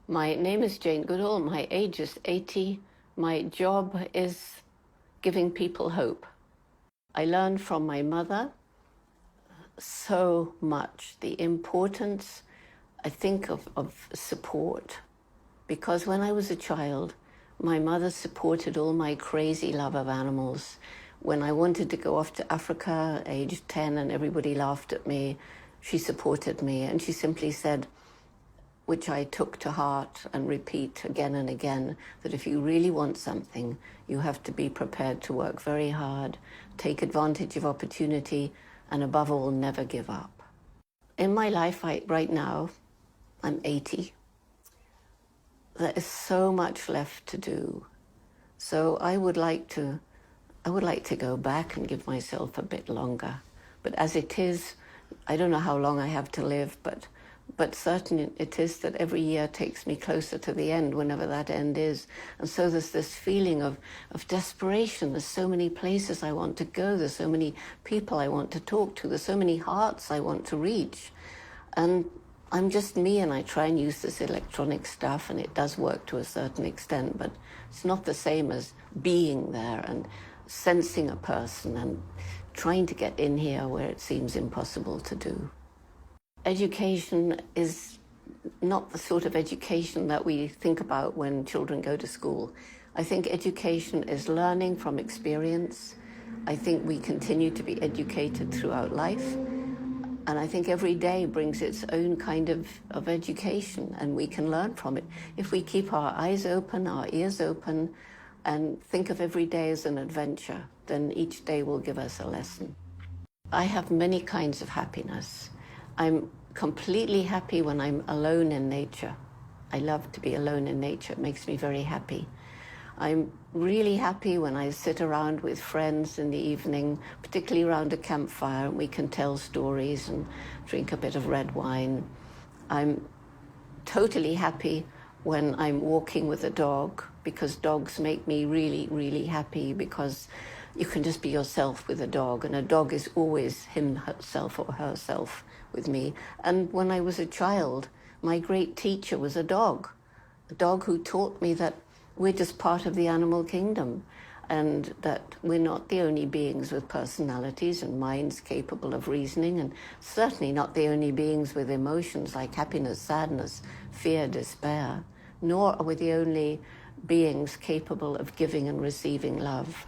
My name is Jane Goodall. My age is 80. My job is giving people hope. I learned from my mother so much, the importance, I think, of support. Because when I was a child, my mother supported all my crazy love of animals. When I wanted to go off to Africa, aged 10, and everybody laughed at me, she supported me. And she simply said, which I took to heart and repeat again and again, that if you really want something, you have to be prepared to work very hard, take advantage of opportunity, and above all, never give up. In my life right now, I'm 80. There is so much left to do. So I would like to go back and give myself a bit longer. But as it is, I don't know how long I have to live, but certain it is that every year takes me closer to the end, whenever that end is. And so there's this feeling of desperation. There's so many places I want to go. There's so many people I want to talk to. There's so many hearts I want to reach. And I'm just me, and I try and use this electronic stuff, and it does work to a certain extent, but it's not the same as being there and sensing a person and trying to get in here where it seems impossible to do. Education is not the sort of education that we think about when children go to school. I think education is learning from experience. I think we continue to be educated throughout life. And I think every day brings its own kind of education, and we can learn from it. If we keep our eyes open, our ears open, and think of every day as an adventure, then each day will give us a lesson. I have many kinds of happiness. I'm completely happy when I'm alone in nature. I love to be alone in nature. It makes me very happy. I'm really happy when I sit around with friends in the evening, particularly around a campfire, and we can tell stories and drink a bit of red wine. I'm totally happy when I'm walking with a dog, because dogs make me really, really happy, because you can just be yourself with a dog, and a dog is always himself or herself with me. And when I was a child, my great teacher was a dog who taught me that we're just part of the animal kingdom, and that we're not the only beings with personalities and minds capable of reasoning, and certainly not the only beings with emotions like happiness, sadness, fear, despair, nor are we the only beings capable of giving and receiving love.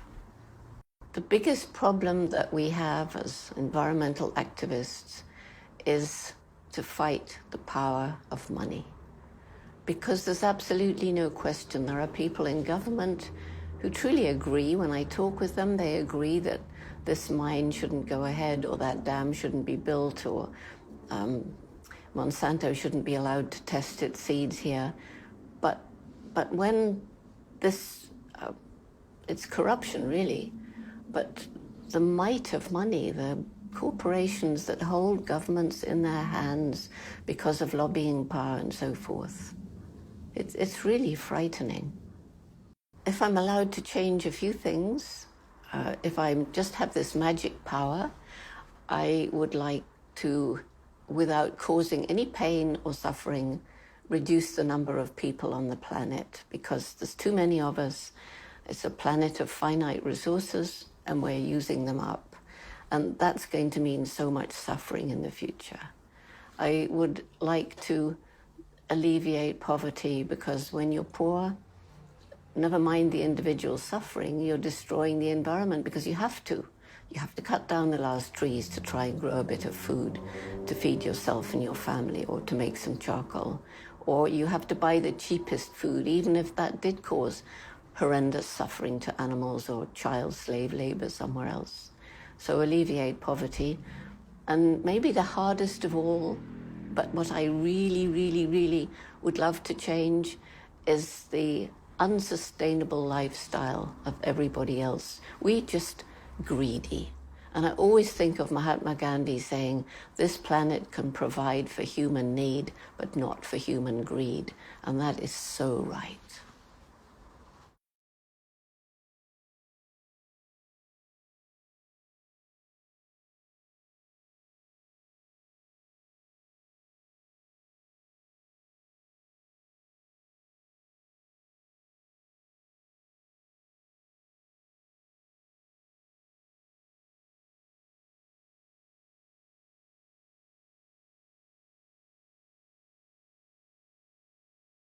The biggest problem that we have as environmental activists is to fight the power of money. Because there's absolutely no question there are people in government who truly agree. When I talk with them, they agree that this mine shouldn't go ahead, or that dam shouldn't be built, or Monsanto shouldn't be allowed to test its seeds here. But when this, it's corruption really, but the might of money, the corporations that hold governments in their hands because of lobbying power and so forth, it's really frightening. If I'm allowed to change a few things, if I just have this magic power, I would like to, without causing any pain or suffering, reduce the number of people on the planet, because there's too many of us. It's a planet of finite resources, and we're using them up. And that's going to mean so much suffering in the future. I would like to alleviate poverty, because when you're poor, never mind the individual suffering, you're destroying the environment, because you have to. You have to cut down the last trees to try and grow a bit of food to feed yourself and your family, or to make some charcoal. Or you have to buy the cheapest food, even if that did cause horrendous suffering to animals or child slave labor somewhere else. So alleviate poverty. And maybe the hardest of all, but what I really, really, really would love to change, is the unsustainable lifestyle of everybody else. We're just greedy. And I always think of Mahatma Gandhi saying, this planet can provide for human need, but not for human greed. And that is so right.